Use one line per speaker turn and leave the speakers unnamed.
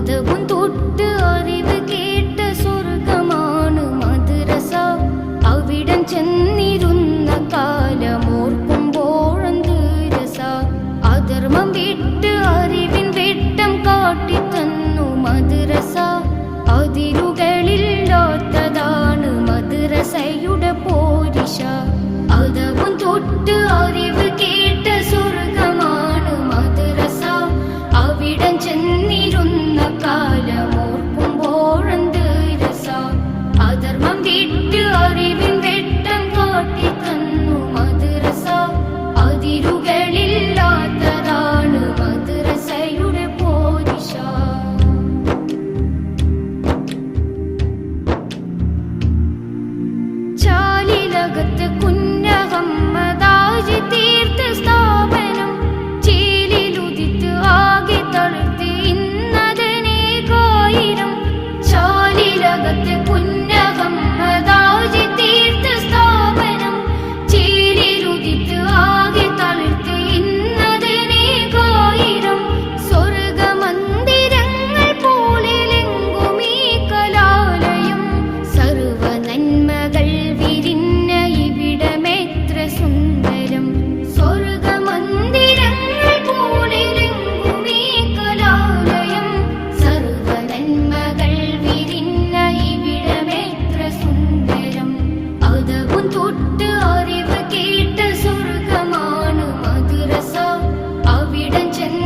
അതവും തൊട്ട് അറിവ് കേട്ട സ്വർഗമാണ് മദ്രസ. അവിടം ചെന്നിരുന്ന കാലമോർക്കുമ്പോഴെന്ത് രസ. അധർമ്മം വിട്ട് അറിവിൻ വെട്ടം കാട്ടിത്തന്നു മദ്രസ. അതിരുകളില്ലാത്തതാണ് മദ്രസയുടെ പോരിശ. അതവും തൊട്ട് അറിവ് കേട്ട സ്വർഗമാണ് മദ്രസ. അവിടം ചെന്നിരുന്ന കാലമോർക്കുമ്പോഴെന്ത് രസ. അധർമ്മം വിട്ട് അറിവിൻ വെട്ടം കാട്ടിത്തന്നു മദ്രസ. അതിരുകളില്ലാത്തതാണ് മദ്രസയുടെ പോരിശ. ചാലിലകത്ത് കുഞ്ഞഹമ്മദാജി തീർത്ത സ്ഥാപനം. ചേലിലുദിത്ത് ആകെ തളിർത്ത് ഇന്നതനേകായിരം. ചാലിലകത്ത് കുഞ്ഞഹമ്മദാജി തീർത്ത സ്ഥാപനം. ചേലിലുദിത്ത് ആകെ തളിർത്ത് ഇന്നതനേകായിരം. സ്വർഗമന്ദിരങ്ങൾ പോലെലെങ്കും ഈ കലാലയം. സർവ നന്മകൾ വിരിഞ്ഞ ഇവിടമെത്ര സുന്ദരം. സ്വർഗമന്ദിരങ്ങൾ പോലെലെങ്കും ഈ കലാലയം. സർവ നന്മകൾ വിരിഞ്ഞ ഇവിടമെത്ര സുന്ദരം. അതവും തൊട്ട് അറിവ് കേട്ട സ്വർഗമാണ് മദ്രസ. അവിടം ചെന്ന്